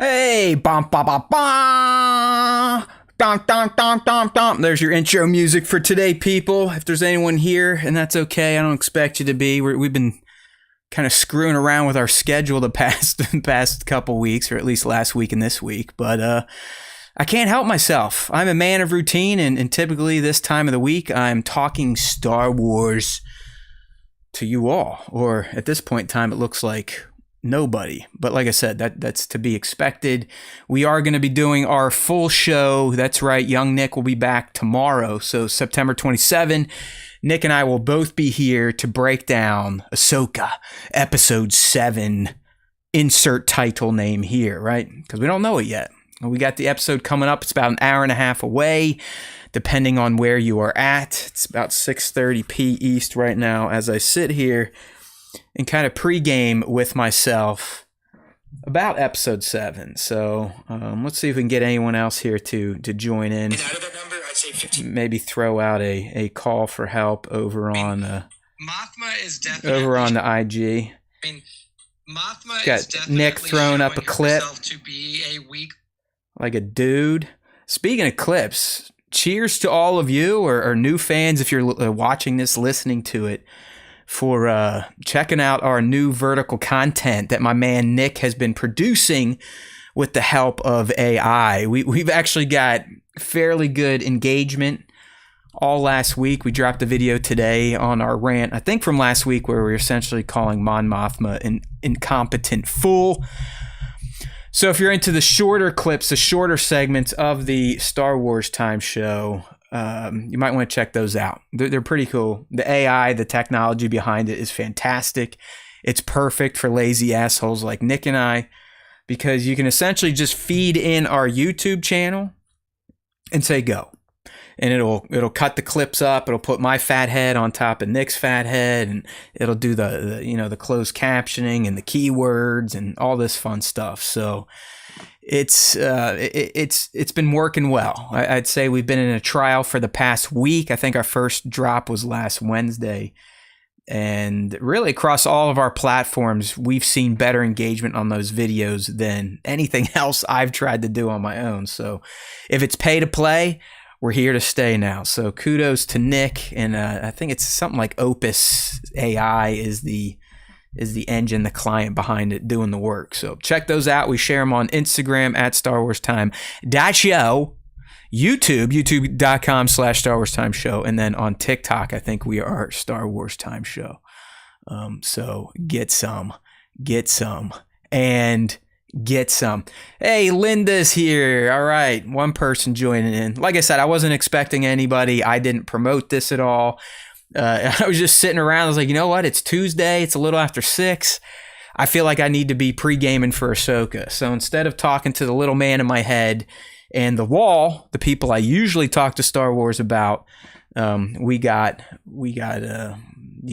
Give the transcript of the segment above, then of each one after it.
Hey, bum ba ba ba. Dum, dum, dum, dum, dum. There's your intro music for today, people. If there's anyone here, and that's okay, I don't expect you to be. We've been kind of screwing around with our schedule the past couple weeks, or at least last week and this week. But I can't help myself. I'm a man of routine, and typically this time of the week, I'm talking Star Wars to you all. Or at this point in time, it looks like nobody. But like I said, that's to be expected. We are going to be doing our full show. That's right. Young Nick will be back tomorrow. So September 27, Nick and I will both be here to break down Ahsoka episode 7. Insert title name here, right? Because we don't know it yet. We got the episode coming up. It's about an hour and a half away, depending on where you are at. It's about 6:30 p. East right now as I sit here and kind of pregame with myself about episode 7. So let's see if we can get anyone else here to join in. And out of that number, I'd say 15. Maybe throw out a call for help over on Mothma is definitely over on the IG. Mothma Got is definitely Nick throwing up a showing clip herself to be a weak. like a dude. Speaking of clips, cheers to all of you or new fans if you're watching this, listening to it, for checking out our new vertical content that my man Nick has been producing with the help of AI. We've actually got fairly good engagement all last week. We dropped a video today on our rant, I think from last week, where we were essentially calling Mon Mothma an incompetent fool. So if you're into the shorter clips, the shorter segments of the Star Wars Time show, you might want to check those out. They're pretty cool. The AI, the technology behind it is fantastic. It's perfect for lazy assholes like Nick and I, because you can essentially just feed in our YouTube channel and say go. And it'll cut the clips up. It'll put my fat head on top of Nick's fat head, and it'll do the closed captioning and the keywords and all this fun stuff. So it's been working well. I'd say we've been in a trial for the past week. I think our first drop was last Wednesday. And really across all of our platforms, we've seen better engagement on those videos than anything else I've tried to do on my own. So if it's pay to play, we're here to stay now. So kudos to Nick. And I think it's something like Opus AI is the engine, the client behind it doing the work. So check those out. We share them on Instagram at Star Wars Time Show, youtube.com/Star Wars Time Show. And then on TikTok, I think we are Star Wars Time Show. So get some, and get some. Hey, Linda's here. All right. One person joining in. Like I said, I wasn't expecting anybody. I didn't promote this at all. I was just sitting around. I was like, you know what? It's Tuesday. It's a little after 6. I feel like I need to be pre-gaming for Ahsoka. So instead of talking to the little man in my head and the wall, the people I usually talk to Star Wars about, you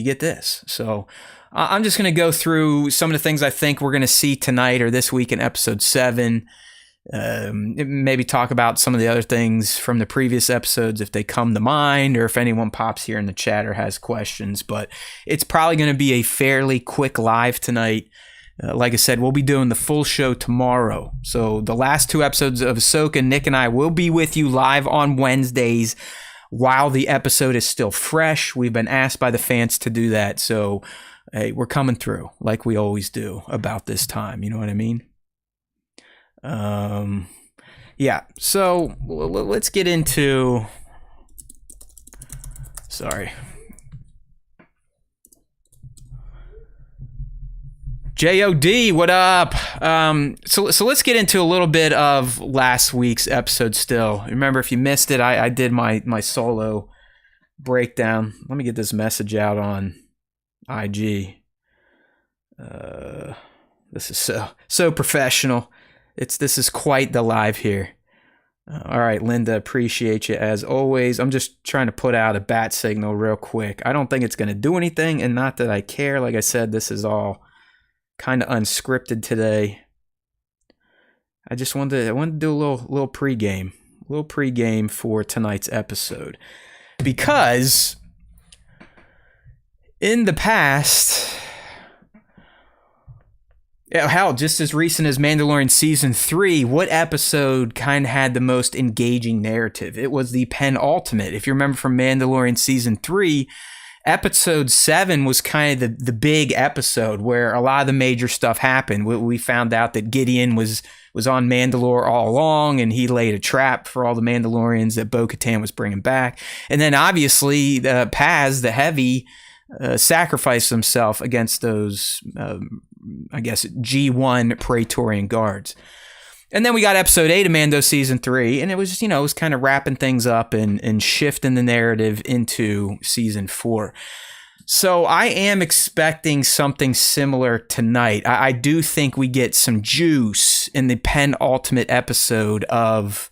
get this. So I'm just going to go through some of the things I think we're going to see tonight or this week in episode 7. Maybe talk about some of the other things from the previous episodes if they come to mind, or if anyone pops here in the chat or has questions. But it's probably going to be a fairly quick live tonight. Like I said, we'll be doing the full show tomorrow. So the last 2 episodes of Ahsoka, Nick and I will be with you live on Wednesdays while the episode is still fresh. We've been asked by the fans to do that. So hey, we're coming through like we always do about this time. You know what I mean? Yeah. So let's get into. Sorry. JOD, what up? So let's get into a little bit of last week's episode still. Remember, if you missed it, I did my solo breakdown. Let me get this message out on IG. This is so professional. This is quite the live here. All right, Linda, appreciate you as always. I'm just trying to put out a bat signal real quick. I don't think it's going to do anything, and not that I care. Like I said, this is all kind of unscripted today. I wanted to do a little pregame for tonight's episode, because in the past, Yeah, hell, just as recent as Mandalorian Season 3, what episode kind of had the most engaging narrative? It was the penultimate. If you remember from Mandalorian Season 3, Episode 7 was kind of the big episode where a lot of the major stuff happened. We found out that Gideon was on Mandalore all along, and he laid a trap for all the Mandalorians that Bo-Katan was bringing back. And then obviously Paz, the Heavy, sacrificed himself against those, I guess, G1 Praetorian guards. And then we got episode 8 of Mando season 3, and it was, it was kind of wrapping things up and shifting the narrative into season 4. So I am expecting something similar tonight. I do think we get some juice in the penultimate episode of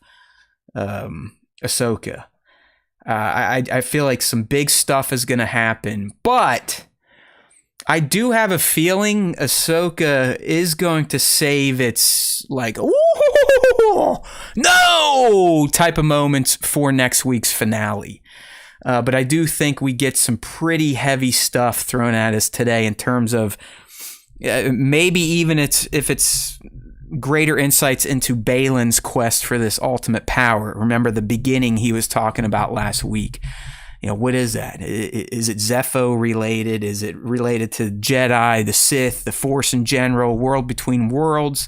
Ahsoka. I feel like some big stuff is going to happen, but I do have a feeling Ahsoka is going to save its like, ooh, no type of moments for next week's finale. But I do think we get some pretty heavy stuff thrown at us today in terms of maybe even if it's greater insights into Balin's quest for this ultimate power. Remember the beginning he was talking about last week. What is that? Is it Zepho related? Is it related to Jedi, the Sith, the Force in general, world between worlds?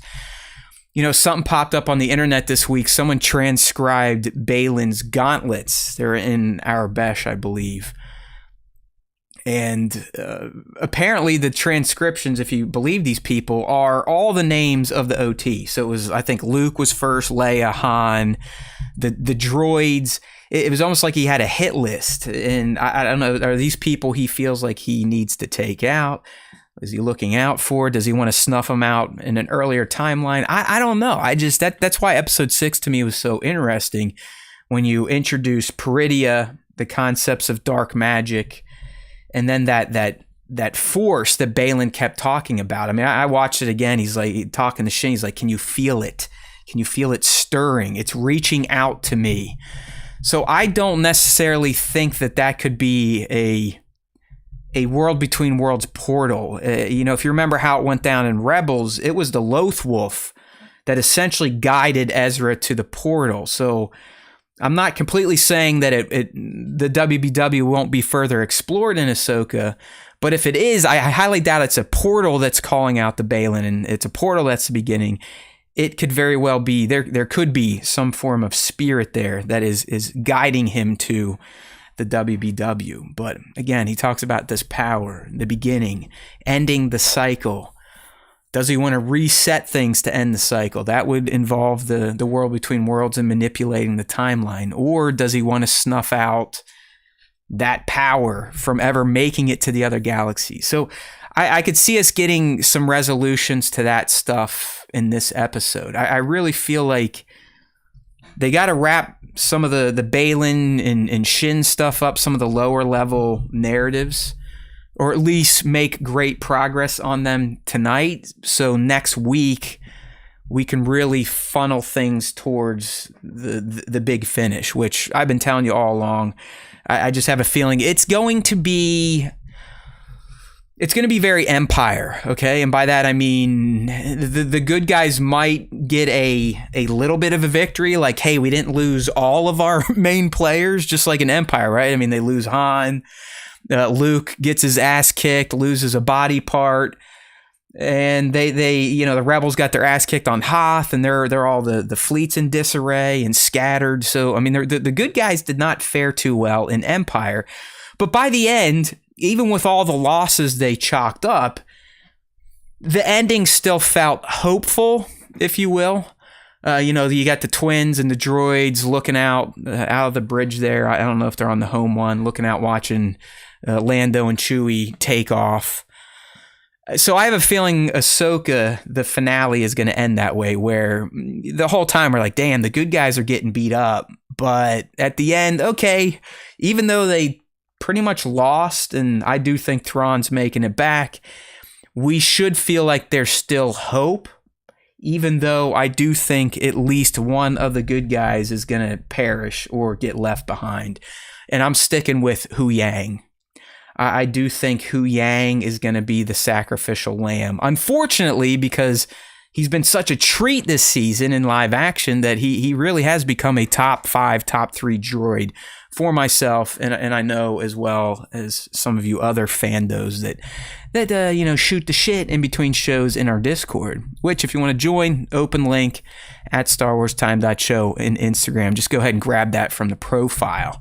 Something popped up on the internet this week. Someone transcribed Balin's gauntlets. They're in Arabesh, I believe. And apparently the transcriptions, if you believe these people, are all the names of the OT. So it was, I think Luke was first, Leia, Han, the droids. It was almost like he had a hit list. And I don't know, are these people he feels like he needs to take out? Is he looking out for? Does he want to snuff them out in an earlier timeline? I don't know. That's why episode 6 to me was so interesting. When you introduce Peridia, the concepts of dark magic, and then that force that Balin kept talking about. I mean, I watched it again. He's like talking to Shin. He's like, can you feel it? Can you feel it stirring? It's reaching out to me. So I don't necessarily think that could be a world between worlds portal. If you remember how it went down in Rebels, it was the Loth Wolf that essentially guided Ezra to the portal. So I'm not completely saying that the WBW won't be further explored in Ahsoka, but if it is, I highly doubt it's a portal that's calling out the Balin, and it's a portal that's the beginning. It could very well be, there could be some form of spirit there that is guiding him to the WBW. But again, he talks about this power, the beginning, ending the cycle. Does he want to reset things to end the cycle? That would involve the world between worlds and manipulating the timeline. Or does he want to snuff out that power from ever making it to the other galaxies? So I could see us getting some resolutions to that stuff in this episode. I really feel like they got to wrap some of the Balin and Shin stuff up, some of the lower level narratives, or at least make great progress on them tonight. So next week, we can really funnel things towards the big finish, which I've been telling you all along. I just have a feeling it's going to be very Empire, okay? And by that, I mean the good guys might get a little bit of a victory, like, hey, we didn't lose all of our main players, just like in Empire, right? I mean, they lose Han. Luke gets his ass kicked, loses a body part, and they the rebels got their ass kicked on Hoth, and they're all the fleet's in disarray and scattered. So I mean, the good guys did not fare too well in Empire, but by the end, even with all the losses they chalked up, the ending still felt hopeful, if you will. You got the twins and the droids looking out of the bridge there. I don't know if they're on the home one, looking out, watching Lando and Chewie take off. So I have a feeling Ahsoka, the finale, is going to end that way, where the whole time we're like, damn, the good guys are getting beat up. But at the end, okay, even though they pretty much lost, and I do think Thrawn's making it back, we should feel like there's still hope, even though I do think at least one of the good guys is going to perish or get left behind. And I'm sticking with Hu Yang. I do think Hu Yang is going to be the sacrificial lamb. Unfortunately, because he's been such a treat this season in live action that he really has become a top 5, top 3 droid for myself, and I know as well as some of you other fandos that shoot the shit in between shows in our Discord, which if you want to join, open link at StarWarsTime.show in Instagram. Just go ahead and grab that from the profile.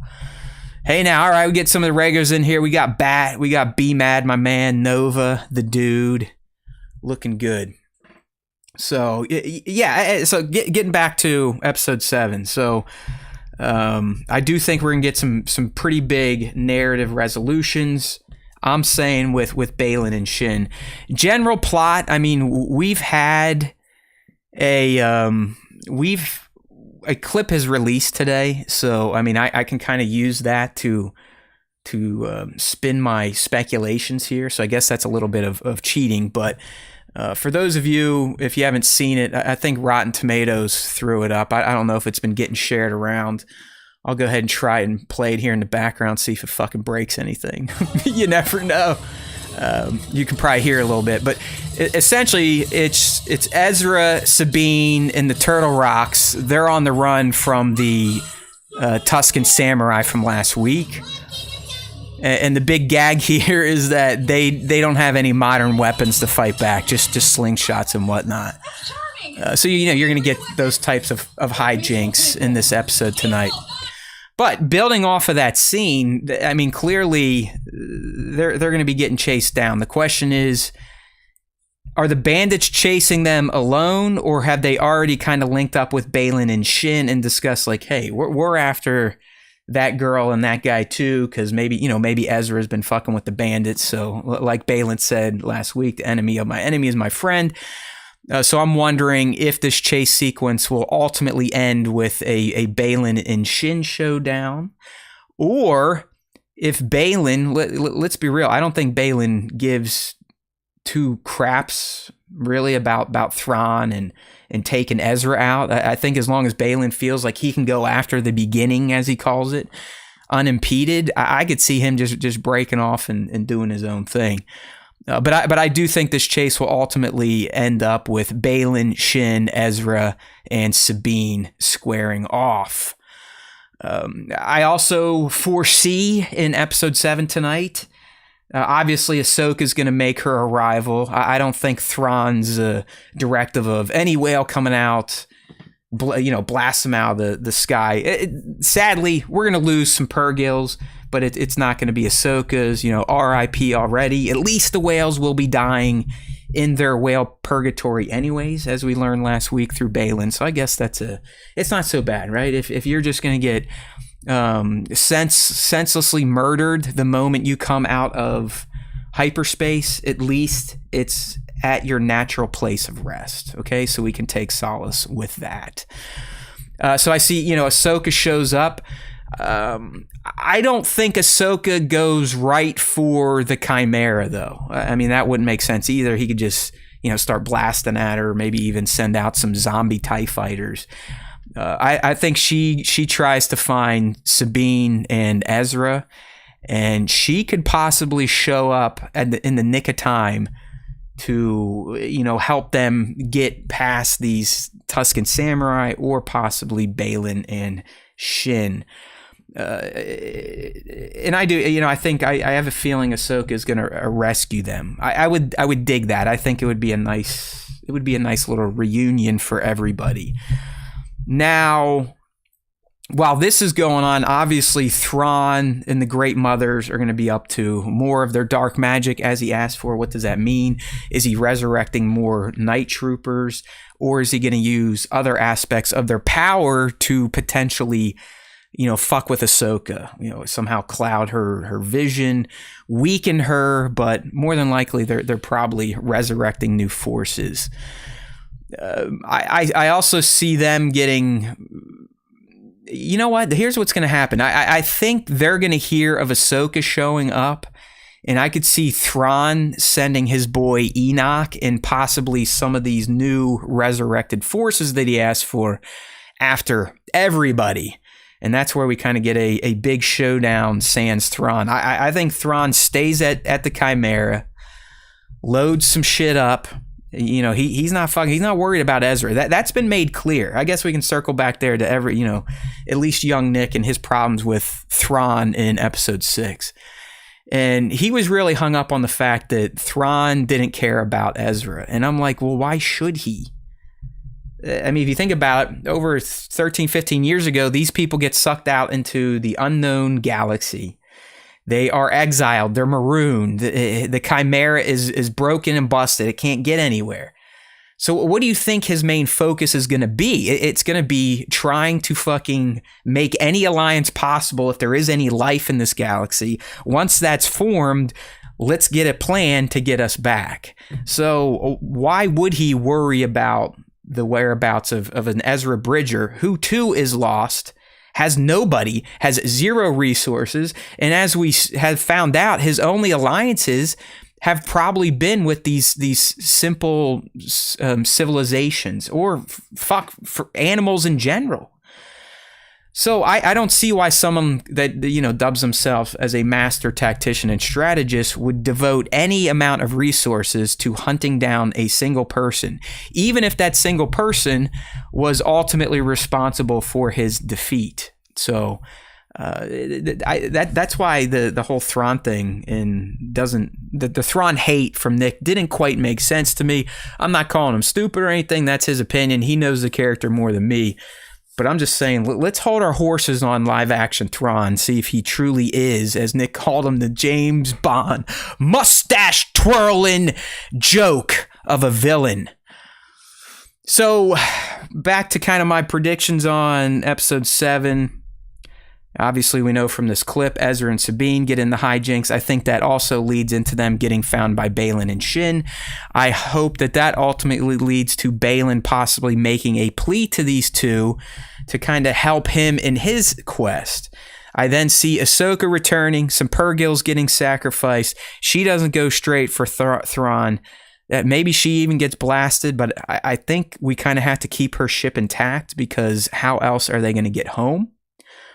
Hey now, all right, we get some of the regulars in here. We got Bat, we got B-Mad, my man, Nova, the dude, looking good. So, yeah, so getting back to episode 7. So, I do think we're going to get some pretty big narrative resolutions. I'm saying with Baylan and Shin. General plot, I mean, we've had a clip has released today, so I mean I can kind of use that to spin my speculations here. So I guess that's a little bit of cheating, but for those of you, if you haven't seen it, I think Rotten Tomatoes threw it up. I don't know if it's been getting shared around. I'll go ahead and try and play it here in the background, see if it fucking breaks anything. You never know. You can probably hear a little bit, but essentially it's Ezra, Sabine, and the Turtle Rocks. They're on the run from the Tusken Samurai from last week. And the big gag here is that they don't have any modern weapons to fight back, just slingshots and whatnot. So you're going to get those types of hijinks in this episode tonight. But building off of that scene, I mean, clearly they're going to be getting chased down. The question is, are the bandits chasing them alone, or have they already kind of linked up with Baylan and Shin and discussed like, hey, we're after that girl and that guy too, because maybe Ezra's been fucking with the bandits. So like Baylan said last week, the enemy of my enemy is my friend. So I'm wondering if this chase sequence will ultimately end with a Baylan and Shin showdown, or if Baylan, let's be real, I don't think Baylan gives two craps really about Thrawn and taking Ezra out. I think as long as Baylan feels like he can go after the beginning, as he calls it, unimpeded, I could see him just breaking off and doing his own thing. But I do think this chase will ultimately end up with Baylan, Shin, Ezra, and Sabine squaring off. I also foresee in episode 7 tonight, obviously Ahsoka is going to make her arrival. I don't think Thrawn's directive of any whale coming out, blast them out of the sky. Sadly, we're going to lose some Purgils, but it's not going to be Ahsoka's, RIP already. At least the whales will be dying in their whale purgatory anyways, as we learned last week through Baylan. So I guess it's not so bad, right? If you're just going to get senselessly murdered the moment you come out of hyperspace, at least it's at your natural place of rest, okay? So we can take solace with that. So I see, Ahsoka shows up. I don't think Ahsoka goes right for the Chimera, though. I mean, that wouldn't make sense either. He could just, start blasting at her, maybe even send out some zombie TIE fighters. I think she tries to find Sabine and Ezra, and she could possibly show up in the nick of time to, help them get past these Tusken Samurai, or possibly Baylan and Shin. And I do, I think I have a feeling Ahsoka is going to rescue them. I would dig that. I think it would be a nice little reunion for everybody. Now, while this is going on, obviously Thrawn and the Great Mothers are going to be up to more of their dark magic as he asked for. What does that mean? Is he resurrecting more night troopers, or is he going to use other aspects of their power to potentially fuck with Ahsoka, somehow cloud her vision, weaken her, but more than likely they're probably resurrecting new forces. I also see them getting, here's what's going to happen. I think they're going to hear of Ahsoka showing up, and I could see Thrawn sending his boy Enoch and possibly some of these new resurrected forces that he asked for after everybody. And that's where we kind of get a big showdown sans Thrawn. I think Thrawn stays at the Chimera, loads some shit up. You know, he's not worried about Ezra. That's been made clear. I guess we can circle back there to at least young Nick and his problems with Thrawn in episode 6. And he was really hung up on the fact that Thrawn didn't care about Ezra. And I'm like, well, why should he? I mean, if you think about it, over 13, 15 years ago, these people get sucked out into the unknown galaxy. They are exiled. They're marooned. The Chimera is broken and busted. It can't get anywhere. So what do you think his main focus is going to be? It's going to be trying to fucking make any alliance possible if there is any life in this galaxy. Once that's formed, let's get a plan to get us back. So why would he worry about the whereabouts of an Ezra Bridger, who too is lost, has nobody, has zero resources, and as we have found out, his only alliances have probably been with these simple civilizations or for animals in general. So I don't see why someone that dubs himself as a master tactician and strategist would devote any amount of resources to hunting down a single person, even if that single person was ultimately responsible for his defeat. So that's why the whole Thrawn thing the Thrawn hate from Nick didn't quite make sense to me. I'm not calling him stupid or anything. That's his opinion. He knows the character more than me. But I'm just saying, let's hold our horses on live action Thrawn, see if he truly is, as Nick called him, the James Bond mustache twirling joke of a villain. So back to kind of my predictions on episode 7. Obviously, we know from this clip, Ezra and Sabine get in the hijinks. I think that also leads into them getting found by Baylan and Shin. I hope that ultimately leads to Baylan possibly making a plea to these two to kind of help him in his quest. I then see Ahsoka returning, some Purgils getting sacrificed. She doesn't go straight for Thrawn. Maybe she even gets blasted, but I think we kind of have to keep her ship intact, because how else are they going to get home?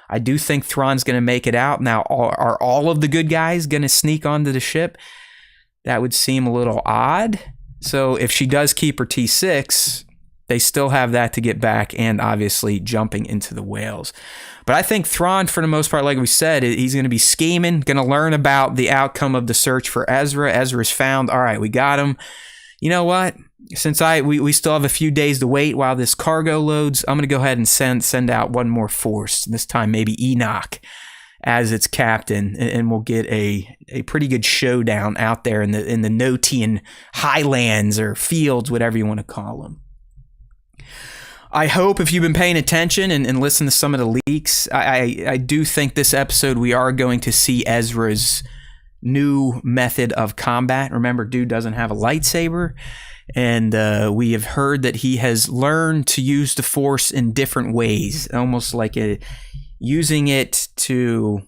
I do think Thrawn's going to make it out. Now, are all of the good guys going to sneak onto the ship? That would seem a little odd. So if she does keep her T6, they still have that to get back, and obviously jumping into the whales. But I think Thrawn, for the most part, like we said, he's going to be scheming, going to learn about the outcome of the search for Ezra. Ezra's found. All right, we got him. You know what? Since we still have a few days to wait while this cargo loads, I'm going to go ahead and send out one more force. This time maybe Enoch as its captain, and we'll get a pretty good showdown out there in the Notian highlands or fields, whatever you want to call them. I hope if you've been paying attention and listened to some of the leaks, I do think this episode we are going to see Ezra's new method of combat. Remember, dude doesn't have a lightsaber. And we have heard that he has learned to use the Force in different ways, almost like using it to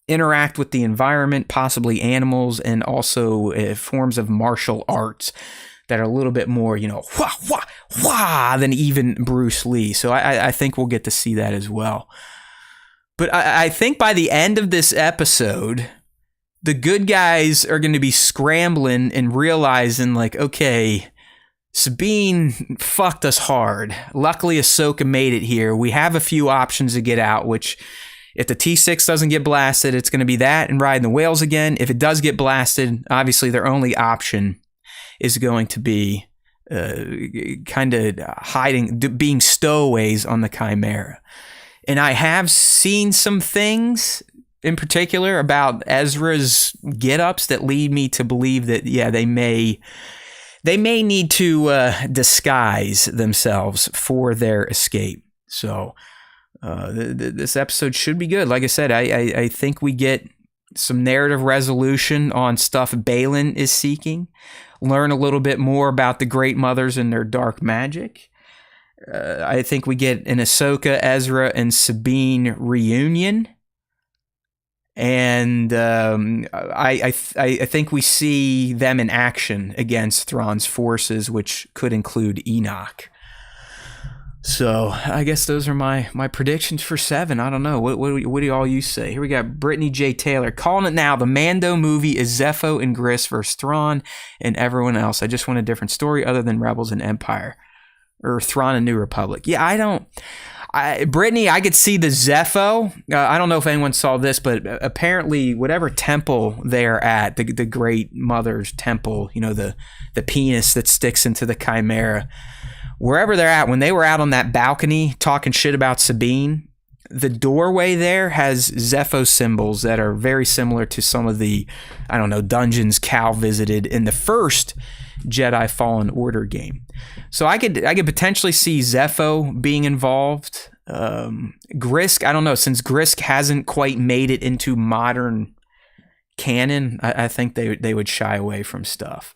interact with the environment, possibly animals, and also forms of martial arts that are a little bit more, wah, wah, wah, than even Bruce Lee. So I think we'll get to see that as well. But I think by the end of this episode, the good guys are going to be scrambling and realizing, like, okay, Sabine fucked us hard. Luckily, Ahsoka made it here. We have a few options to get out, which if the T6 doesn't get blasted, it's going to be that and riding the whales again. If it does get blasted, obviously their only option is going to be kind of hiding, being stowaways on the Chimera. And I have seen some things in particular about Ezra's get-ups that lead me to believe that, yeah, they may need to disguise themselves for their escape. So this episode should be good. Like I said, I think we get some narrative resolution on stuff Baylan is seeking. Learn a little bit more about the Great Mothers and their dark magic. I think we get an Ahsoka, Ezra, and Sabine reunion. And I think we see them in action against Thrawn's forces, which could include Enoch. So I guess those are my predictions for 7. I don't know. What do all you say? Here we got Brittany J. Taylor calling it now. The Mando movie is Zepho and Gris versus Thrawn and everyone else. I just want a different story other than Rebels and Empire or Thrawn and New Republic. Yeah, Brittany, I could see the Zepho. I don't know if anyone saw this, but apparently whatever temple they're at, the Great Mother's temple, the penis that sticks into the Chimera, wherever they're at, when they were out on that balcony talking shit about Sabine, the doorway there has Zepho symbols that are very similar to some of the, dungeons Cal visited in the first Jedi Fallen Order game. So I could potentially see Zepho being involved. Grisk, I don't know, since Grisk hasn't quite made it into modern canon, I think they would shy away from stuff.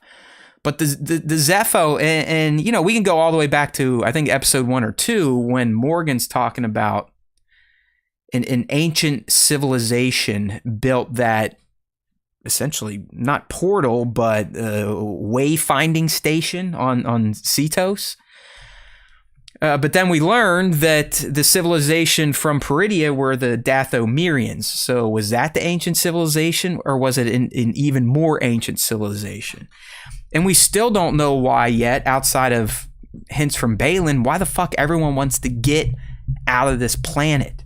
But the Zepho, and we can go all the way back to, I think, episode 1 or 2, when Morgan's talking about an ancient civilization built that essentially not portal, but wayfinding station on Cetos. But then we learned that the civilization from Peridia were the Dathomirians. So was that the ancient civilization, or was it an even more ancient civilization? And we still don't know why yet, outside of hints from Balin, why the fuck everyone wants to get out of this planet.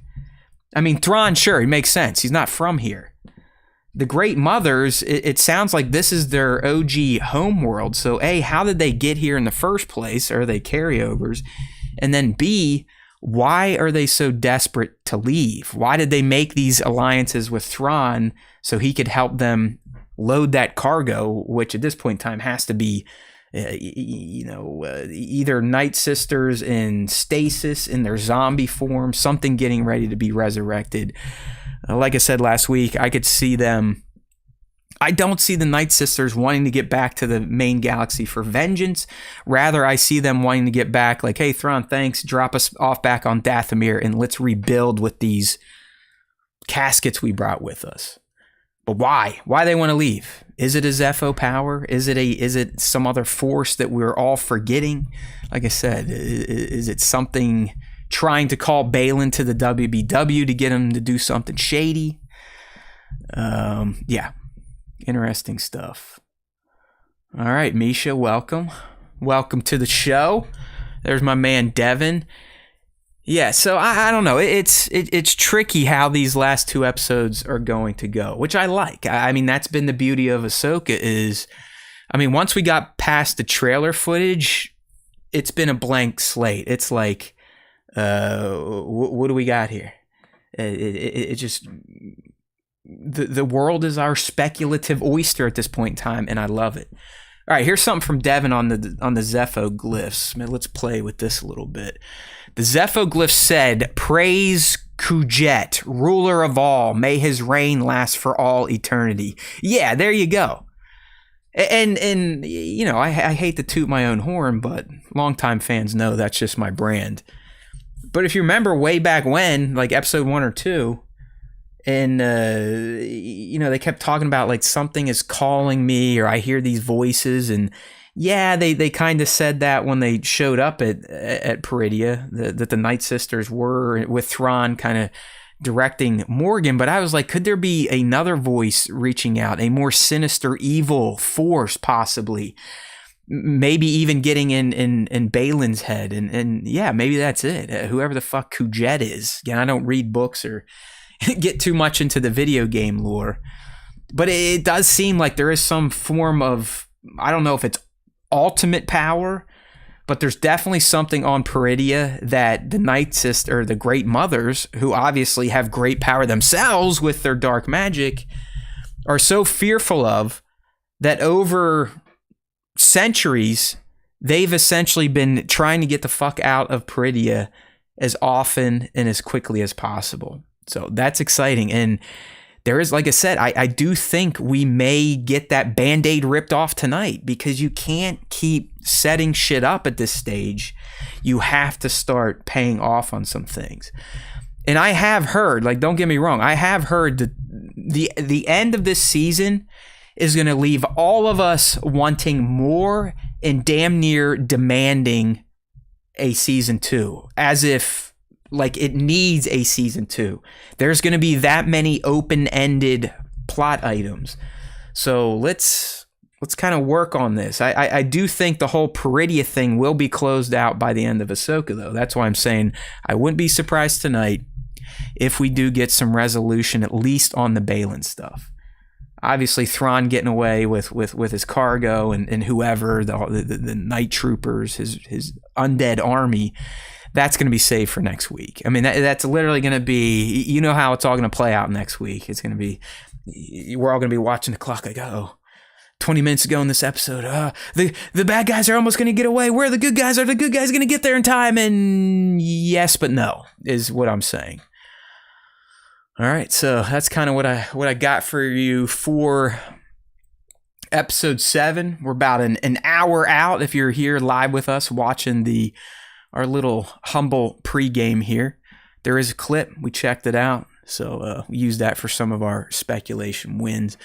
I mean, Thrawn, sure, it makes sense. He's not from here. The Great Mothers, it sounds like this is their OG homeworld. So A, how did they get here in the first place? Are they carryovers? And then B, why are they so desperate to leave? Why did they make these alliances with Thrawn so he could help them load that cargo, which at this point in time has to be, either Night Sisters in stasis in their zombie form, something getting ready to be resurrected. Like I said last week, I could see them. I don't see the Night Sisters wanting to get back to the main galaxy for vengeance. Rather, I see them wanting to get back like, hey, Thrawn, thanks. Drop us off back on Dathomir and let's rebuild with these caskets we brought with us. But why? Why they want to leave? Is it a Zepho power? Is it some other force that we're all forgetting? Like I said, is it something trying to call Balin to the WBW to get him to do something shady? Yeah. Interesting stuff. All right, Misha, welcome. Welcome to the show. There's my man Devin. Yeah, so I don't know. It's tricky how these last 2 episodes are going to go, which I like. I mean, that's been the beauty of Ahsoka is, once we got past the trailer footage, it's been a blank slate. It's like, what do we got here? It just, the world is our speculative oyster at this point in time, and I love it. All right, here's something from Devin on the Zepho glyphs. Man, let's play with this a little bit. The Zepho glyph said, "Praise Kujet, ruler of all. May his reign last for all eternity." Yeah, there you go. And I hate to toot my own horn, but longtime fans know that's just my brand. But if you remember way back when, like episode 1 or 2, and they kept talking about like something is calling me, or I hear these voices, and yeah, they kind of said that when they showed up at Peridia, that the Night Sisters were with Thrawn kind of directing Morgan. But I was like, could there be another voice reaching out, a more sinister, evil force, possibly? Maybe even getting in Balin's head, and yeah, maybe that's it. Whoever the fuck Kujet is. Again, I don't read books or get too much into the video game lore, but it does seem like there is some form of, I don't know if it's ultimate power, but there's definitely something on Peridia that the Night Sister, or the Great Mothers, who obviously have great power themselves with their dark magic, are so fearful of, that over centuries they've essentially been trying to get the fuck out of Peridia as often and as quickly as possible. So that's exciting. And there is, like I said, I do think we may get that Band-Aid ripped off tonight, because you can't keep setting shit up at this stage. You have to start paying off on some things. And I have heard, like, don't get me wrong, I have heard that the end of this season is going to leave all of us wanting more and damn near demanding a season 2, as if like it needs a season 2. There's going to be that many open-ended plot items. So let's kind of work on this. I do think the whole Peridia thing will be closed out by the end of Ahsoka, though. That's why I'm saying I wouldn't be surprised tonight if we do get some resolution, at least on the Balin stuff. Obviously, Thrawn getting away with his cargo and whoever, the night troopers, his undead army, that's going to be saved for next week. I mean, that's literally going to be, you know how it's all going to play out next week. It's going to be, we're all going to be watching the clock like, 20 minutes ago in this episode, the bad guys are almost going to get away. Where are the good guys? Are the good guys going to get there in time? And yes, but no, is what I'm saying. All right, so that's kind of what I got for you for episode 7. We're about an hour out if you're here live with us watching our little humble pregame here. There is a clip. We checked it out, so we used that for some of our speculation wins.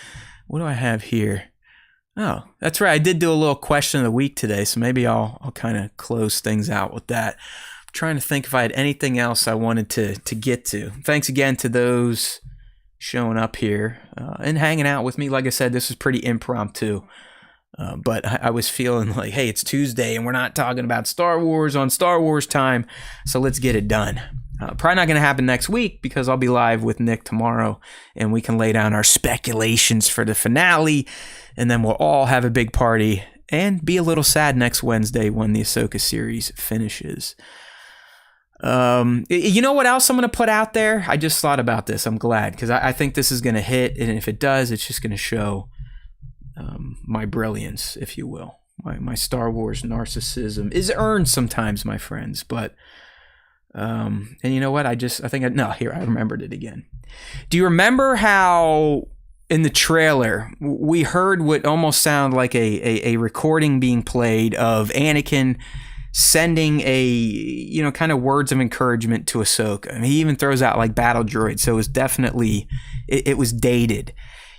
What do I have here? Oh, that's right. I did do a little question of the week today, so maybe I'll kind of close things out with that. Trying to think if I had anything else I wanted to get to. Thanks again to those showing up here and hanging out with me. Like I said, this was pretty impromptu, but I was feeling like, hey, it's Tuesday and we're not talking about Star Wars on Star Wars time, so let's get it done. Probably not going to happen next week because I'll be live with Nick tomorrow and we can lay down our speculations for the finale, and then we'll all have a big party and be a little sad next Wednesday when the Ahsoka series finishes. You know what else I'm going to put out there? I just thought about this. I'm glad because I think this is going to hit, and if it does, it's just going to show my brilliance, if you will. My Star Wars narcissism is earned sometimes, my friends. But and you know what? I remembered it again. Do you remember how in the trailer we heard what almost sounded like a recording being played of Anakin sending a, kind of words of encouragement to Ahsoka? I mean, he even throws out like battle droids, so it was definitely, it was dated.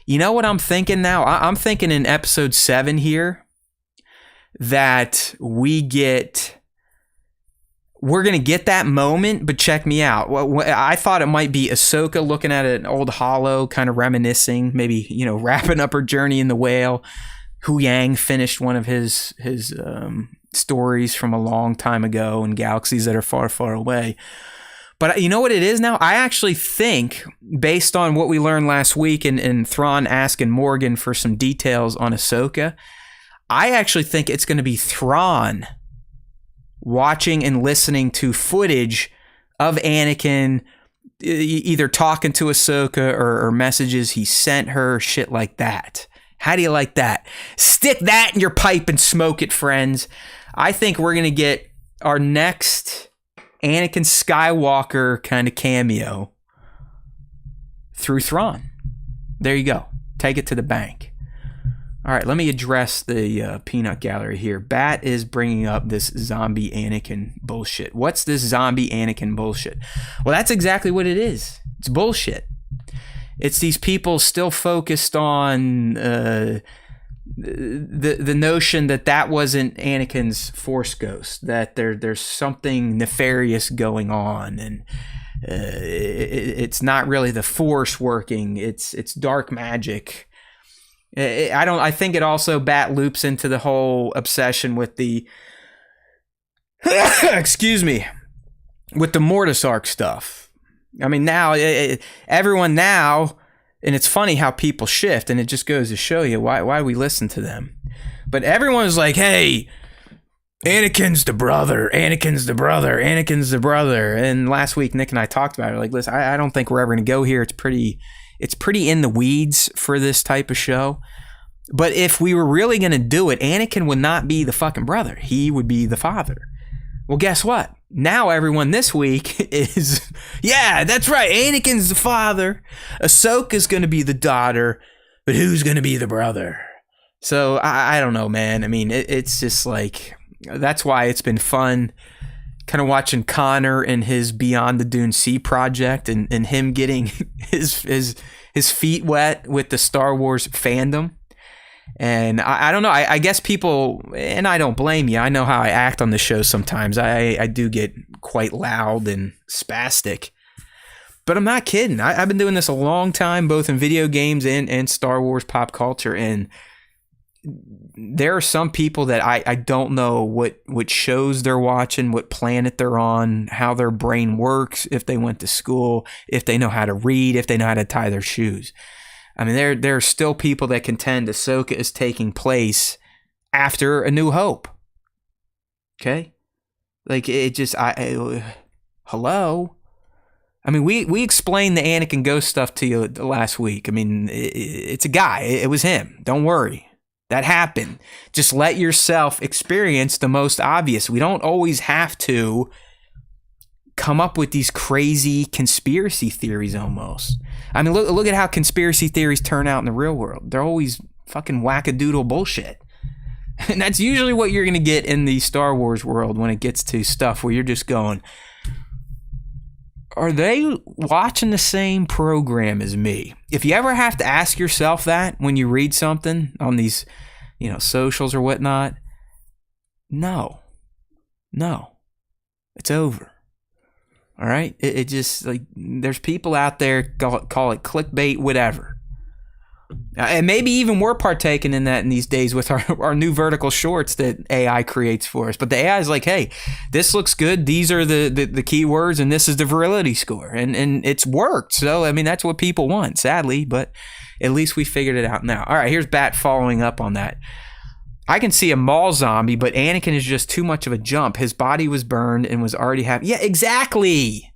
You know what I'm thinking now? I'm thinking in episode 7 here that we're going to get that moment, but check me out. I thought it might be Ahsoka looking at an old holo, kind of reminiscing, maybe, wrapping up her journey in the whale. Hu Yang finished one of his stories from a long time ago in galaxies that are far, far away. But you know what it is now? I actually think, based on what we learned last week and Thrawn asking Morgan for some details on Ahsoka, I actually think it's going to be Thrawn watching and listening to footage of Anakin either talking to Ahsoka or messages he sent her, shit like that. How do you like that? Stick that in your pipe and smoke it, friends. I think we're going to get our next Anakin Skywalker kind of cameo through Thrawn. There you go. Take it to the bank. All right, let me address the peanut gallery here. Bat is bringing up this zombie Anakin bullshit. What's this zombie Anakin bullshit? Well, that's exactly what it is. It's bullshit. It's these people still focused on the notion that wasn't Anakin's Force ghost, that there's something nefarious going on, and it's not really the Force working. It's dark magic. I think it also bat loops into the whole obsession with the excuse me, with the Mortis arc stuff. I mean, now everyone now. And it's funny how people shift, and it just goes to show you why we listen to them. But everyone's like, hey, Anakin's the brother, Anakin's the brother, Anakin's the brother. And last week, Nick and I talked about it. Like, listen, I don't think we're ever going to go here. It's pretty in the weeds for this type of show. But if we were really going to do it, Anakin would not be the fucking brother. He would be the father. Well, guess what? Now everyone this week is, yeah, that's right. Anakin's the father. Ahsoka's going to be the daughter. But who's going to be the brother? So I don't know, man. I mean, it's just like, that's why it's been fun kind of watching Connor and his Beyond the Dune Sea project and him getting his feet wet with the Star Wars fandom. And I don't know. I guess people, and I don't blame you. I know how I act on the show sometimes. I do get quite loud and spastic. But I'm not kidding. I've been doing this a long time, both in video games and Star Wars pop culture. And there are some people that I don't know what shows they're watching, what planet they're on, how their brain works, if they went to school, if they know how to read, if they know how to tie their shoes. I mean, there are still people that contend Ahsoka is taking place after A New Hope. Okay? Like, it just, hello? I mean, we explained the Anakin Ghost stuff to you last week. I mean, it's a guy. It was him. Don't worry. That happened. Just let yourself experience the most obvious. We don't always have to come up with these crazy conspiracy theories almost. I mean, look at how conspiracy theories turn out in the real world. They're always fucking wackadoodle bullshit. And that's usually what you're going to get in the Star Wars world when it gets to stuff where you're just going, are they watching the same program as me? If you ever have to ask yourself that when you read something on these, socials or whatnot, no. It's over. All right? It just, like, there's people out there, call it clickbait, whatever. And maybe even we're partaking in that in these days with our new vertical shorts that AI creates for us. But the AI is like, hey, this looks good. These are the keywords, and this is the virility score. And it's worked. So, I mean, that's what people want, sadly. But at least we figured it out now. All right, here's Bat following up on that. I can see a Maul zombie, but Anakin is just too much of a jump. His body was burned and was already happy. Yeah, exactly.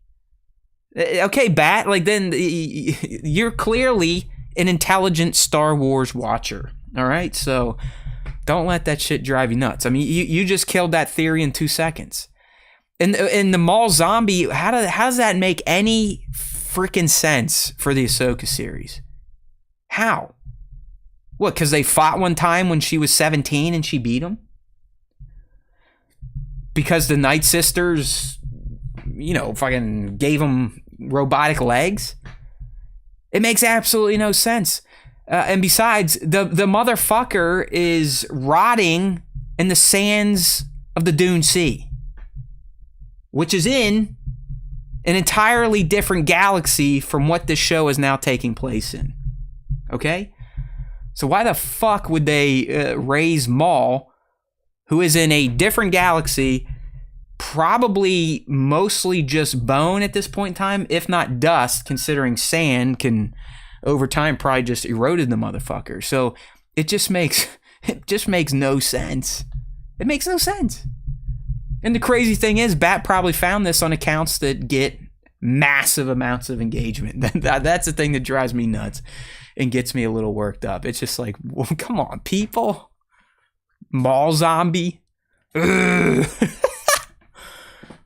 Okay, Bat, like, then you're clearly an intelligent Star Wars watcher. All right, so don't let that shit drive you nuts. I mean, you just killed that theory in 2 seconds. And the Maul zombie, how does that make any freaking sense for the Ahsoka series? How? What, because they fought one time when she was 17 and she beat him? Because the Night Sisters, fucking gave them robotic legs? It makes absolutely no sense. And besides, the motherfucker is rotting in the sands of the Dune Sea, which is in an entirely different galaxy from what this show is now taking place in. Okay? So why the fuck would they raise Maul, who is in a different galaxy, probably mostly just bone at this point in time, if not dust, considering sand can over time probably just eroded the motherfucker. So it just makes no sense. It makes no sense. And the crazy thing is, Bat probably found this on accounts that get massive amounts of engagement. That's the thing that drives me nuts and gets me a little worked up. It's just like, well, come on, people. Maul zombie. Ugh.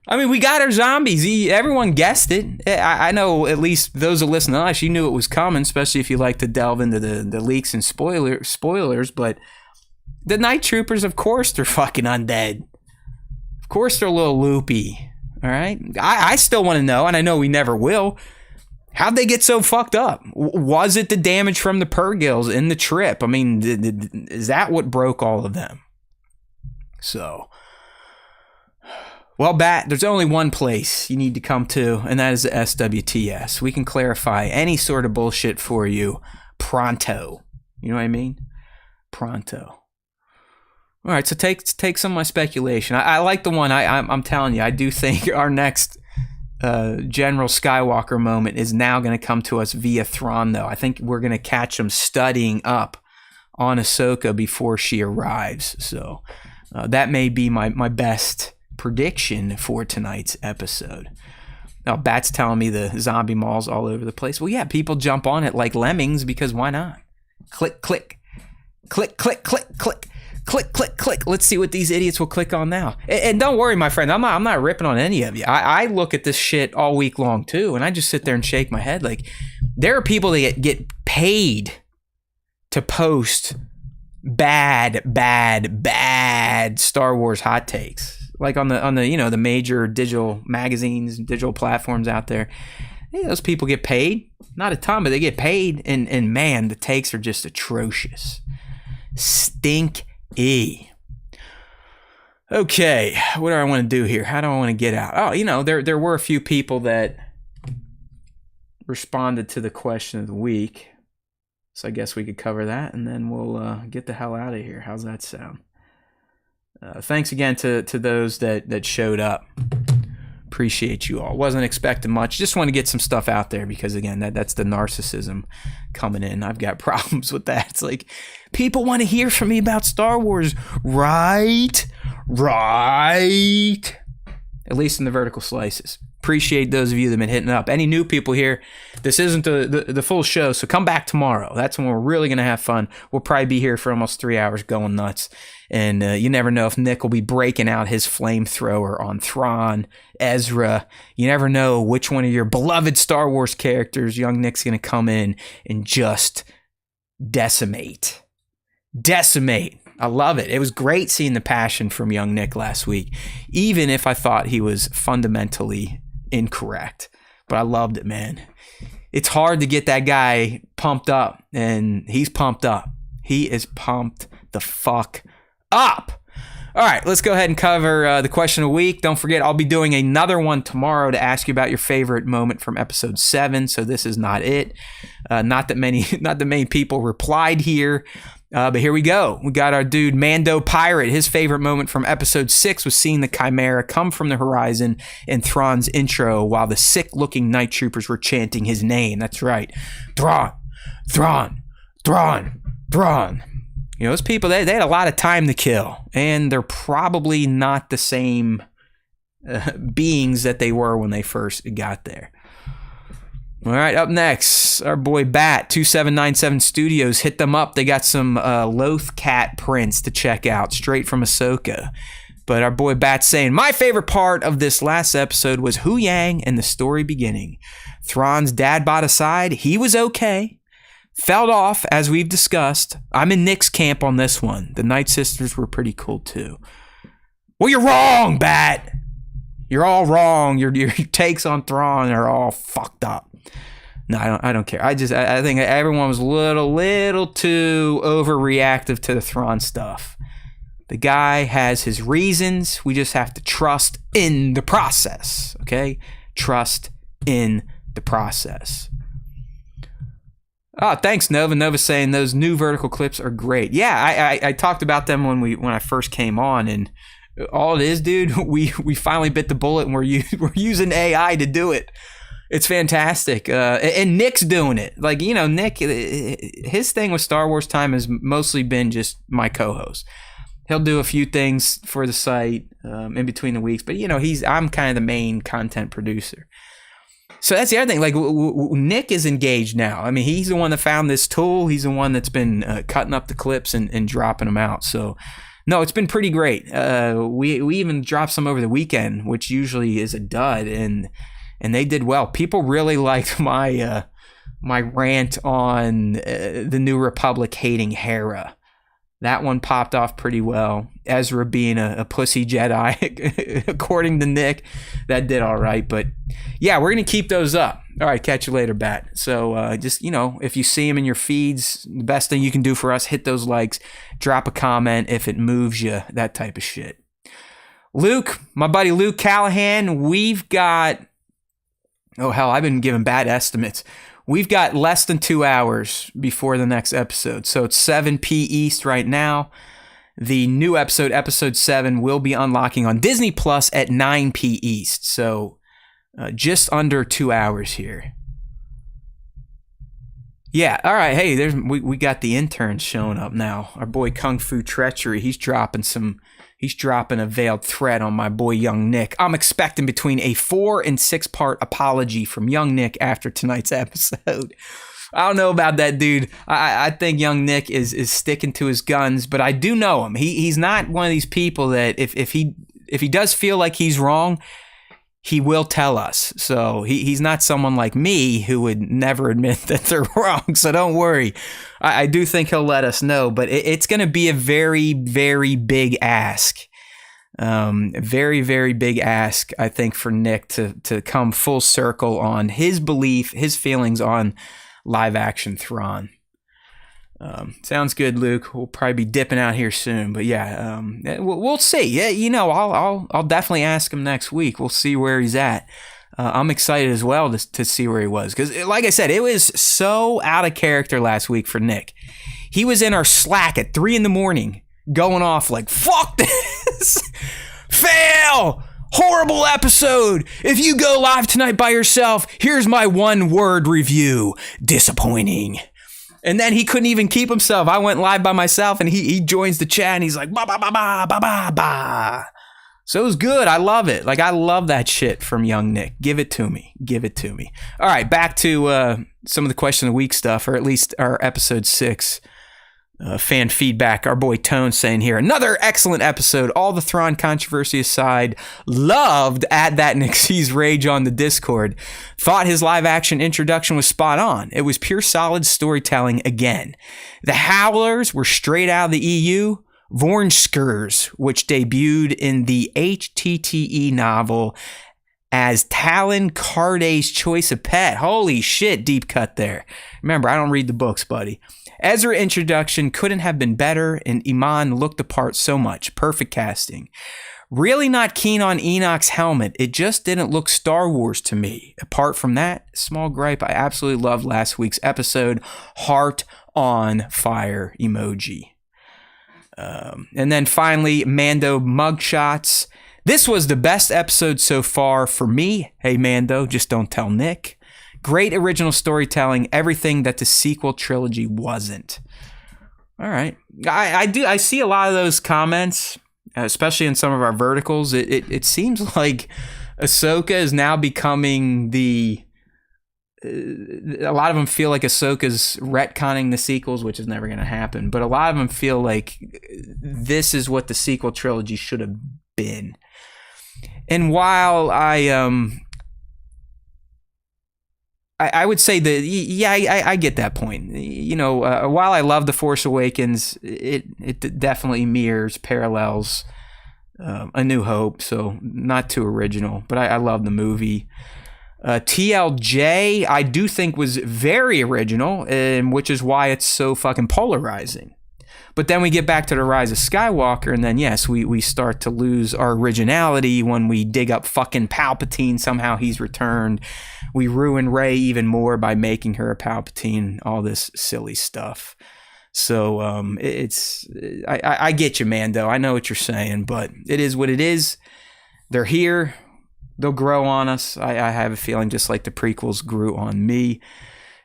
I mean, we got our zombies. Everyone guessed it. I know at least those that listen to us, you knew it was coming, especially if you like to delve into the leaks and spoilers. But the Night Troopers, of course, they're fucking undead. Of course, they're a little loopy. All right? I still want to know, and I know we never will, how'd they get so fucked up? Was it the damage from the Purgils in the trip? I mean, is that what broke all of them? So, well, Bat, there's only one place you need to come to, and that is the SWTS. We can clarify any sort of bullshit for you pronto. You know what I mean? Pronto. All right, so take some of my speculation. I like the one. I'm telling you, I do think our next General Skywalker moment is now going to come to us via Thrawn, though. I think we're going to catch him studying up on Ahsoka before she arrives. So that may be my best prediction for tonight's episode. Now, Bat's telling me the zombie Maul's all over the place. Well, yeah, people jump on it like lemmings because why not? Click, click, click, click, click, click. Click, click, click. Let's see what these idiots will click on now. And don't worry, my friend. I'm not ripping on any of you. I look at this shit all week long, too. And I just sit there and shake my head. Like, there are people that get paid to post bad Star Wars hot takes. Like on the the major digital magazines, digital platforms out there. Hey, those people get paid. Not a ton, but they get paid. And man, the takes are just atrocious. Stinky. Okay, what do I want to do here? How do I want to get out? Oh, there were a few people that responded to the question of the week. So I guess we could cover that, and then we'll get the hell out of here. How's that sound? Thanks again to those that showed up. Appreciate you all. Wasn't expecting much. Just want to get some stuff out there because, again, that's the narcissism coming in. I've got problems with that. It's like, people want to hear from me about Star Wars. Right. At least in the vertical slices. Appreciate those of you that have been hitting up. Any new people here, this isn't the full show, so come back tomorrow. That's when we're really going to have fun. We'll probably be here for almost 3 hours going nuts. And you never know if Nick will be breaking out his flamethrower on Thrawn, Ezra. You never know which one of your beloved Star Wars characters young Nick's going to come in and just decimate. I love it. It was great seeing the passion from young Nick last week, even if I thought he was fundamentally incorrect. But I loved it, man. It's hard to get that guy pumped up, and he's pumped up. He is pumped the fuck up. All right, let's go ahead and cover the question of the week. Don't forget, I'll be doing another one tomorrow to ask you about your favorite moment from episode 7. So this is not it. Not that many people replied here. But here we go. We got our dude Mando Pirate. His favorite moment from episode 6 was seeing the Chimera come from the horizon in Thrawn's intro while the sick-looking night troopers were chanting his name. That's right. Thrawn, Thrawn, Thrawn, Thrawn. You know, those people, they had a lot of time to kill, and they're probably not the same beings that they were when they first got there. All right, up next, our boy Bat, 2797 Studios. Hit them up. They got some Loth Cat prints to check out, straight from Ahsoka. But our boy Bat's saying, my favorite part of this last episode was Hu Yang and the story beginning. Thrawn's dad bod aside, he was okay. Fell off, as we've discussed. I'm in Nick's camp on this one. The Night Sisters were pretty cool, too. Well, you're wrong, Bat. You're all wrong. Your takes on Thrawn are all fucked up. No, I don't care. I think everyone was a little too overreactive to the Thrawn stuff. The guy has his reasons. We just have to trust in the process, okay? Trust in the process. Oh, thanks, Nova. Nova's saying those new vertical clips are great. Yeah, I talked about them when I first came on, and all it is, dude, we finally bit the bullet, and we're using AI to do it. It's fantastic. And Nick's doing it. Like, you know, Nick, his thing with Star Wars Time has mostly been just my co-host. He'll do a few things for the site in between the weeks, but, you know, I'm kind of the main content producer. So that's the other thing. Like, Nick is engaged now. I mean, he's the one that found this tool. He's the one that's been cutting up the clips and dropping them out. So, no, it's been pretty great. We even dropped some over the weekend, which usually is a dud, and they did well. People really liked my rant on the New Republic hating Hera. That one popped off pretty well. Ezra being a pussy Jedi, according to Nick, that did all right. But yeah, we're going to keep those up. All right, catch you later, Bat. So just, you know, if you see them in your feeds, the best thing you can do for us, hit those likes, drop a comment if it moves you, that type of shit. Luke, my buddy Luke Callahan, we've got... Oh, hell, I've been giving bad estimates. We've got less than 2 hours before the next episode. So it's 7 p. East right now. The new episode 7, will be unlocking on Disney Plus at 9 p. East. So just under 2 hours here. Yeah, all right. Hey, we got the interns showing up now. Our boy Kung Fu Treachery, he's dropping a veiled threat on my boy Young Nick. I'm expecting between a 4 and 6 part apology from Young Nick after tonight's episode. I don't know about that, dude. I think Young Nick is sticking to his guns, but I do know him. He's not one of these people that if he does feel like he's wrong, he will tell us. So he's not someone like me who would never admit that they're wrong. So don't worry. I do think he'll let us know, but it's going to be a very, very big ask. Very, very big ask, I think, for Nick to come full circle on his belief, his feelings on live action Thrawn. Sounds good, Luke. We'll probably be dipping out here soon, but yeah, we'll see. Yeah, you know, I'll definitely ask him next week. We'll see where he's at. I'm excited as well to see where he was, because like I said, it was so out of character last week for Nick. He was in our Slack at 3 a.m, going off like, "Fuck this, fail, horrible episode. If you go live tonight by yourself, here's my 1-word review: disappointing." And then he couldn't even keep himself. I went live by myself, and he joins the chat, and he's like, "Ba ba ba ba ba ba ba." So it was good. I love it. Like, I love that shit from young Nick. Give it to me. Give it to me. All right, back to some of the question of the week stuff, or at least our episode 6 fan feedback. Our boy Tone saying here, another excellent episode. All the Thrawn controversy aside, loved Add That Nick C's rage on the Discord. Thought his live action introduction was spot on. It was pure solid storytelling again. The Howlers were straight out of the EU. Vornskurs, which debuted in the HTTE novel as Talon Carday's choice of pet. Holy shit, deep cut there. Remember, I don't read the books, buddy. Ezra introduction couldn't have been better, and Iman looked the part so much. Perfect casting. Really not keen on Enoch's helmet. It just didn't look Star Wars to me. Apart from that, small gripe, I absolutely loved last week's episode. Heart on fire emoji. And then finally, Mando mugshots. This was the best episode so far for me. Hey, Mando, just don't tell Nick. Great original storytelling, everything that the sequel trilogy wasn't. All right. I see a lot of those comments, especially in some of our verticals. It seems like Ahsoka is now becoming a lot of them feel like Ahsoka's retconning the sequels, which is never going to happen. But a lot of them feel like this is what the sequel trilogy should have been. And while I would say that, yeah, I get that point. You know, while I love The Force Awakens, it definitely mirrors, parallels A New Hope, so not too original. But I love the movie. TLJ, I do think was very original, which is why it's so fucking polarizing. But then we get back to The Rise of Skywalker, and then, yes, we start to lose our originality when we dig up fucking Palpatine. Somehow he's returned. We ruin Rey even more by making her a Palpatine, all this silly stuff. So I get you, Mando. I know what you're saying, but it is what it is. They're here. They'll grow on us. I have a feeling just like the prequels grew on me.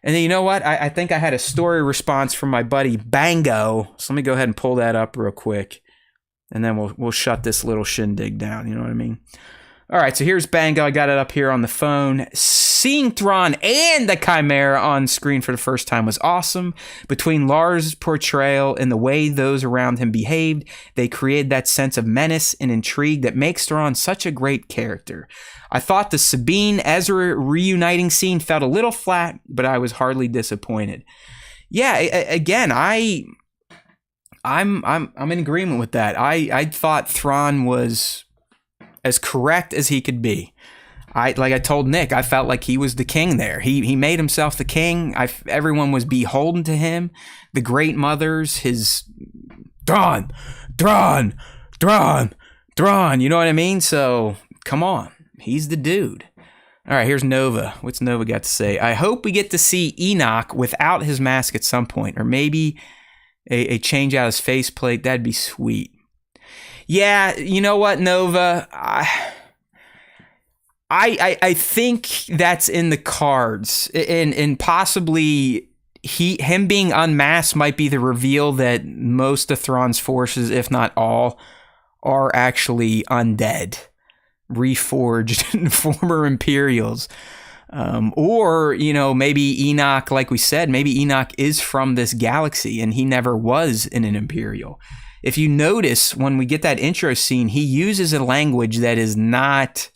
And then, you know what? I think I had a story response from my buddy Bango. So let me go ahead and pull that up real quick. And then we'll shut this little shindig down. You know what I mean? All right, so here's Bango. I got it up here on the phone. Seeing Thrawn and the Chimera on screen for the first time was awesome. Between Lars' portrayal and the way those around him behaved, they created that sense of menace and intrigue that makes Thrawn such a great character. I thought the Sabine-Ezra reuniting scene felt a little flat, but I was hardly disappointed. Yeah, again, I'm in agreement with that. I thought Thrawn was as correct as he could be. Like I told Nick, I felt like he was the king there. He made himself the king. Everyone was beholden to him. The great mothers, his Thrawn. You know what I mean? So come on, he's the dude. All right, here's Nova. What's Nova got to say? I hope we get to see Enoch without his mask at some point, or maybe a change out his faceplate. That'd be sweet. Yeah, you know what, Nova? I think that's in the cards, and possibly him being unmasked might be the reveal that most of Thrawn's forces, if not all, are actually undead, reforged former Imperials. Or, you know, maybe Enoch, like we said, maybe Enoch is from this galaxy and he never was in an Imperial. If you notice, when we get that intro scene, he uses a language that is not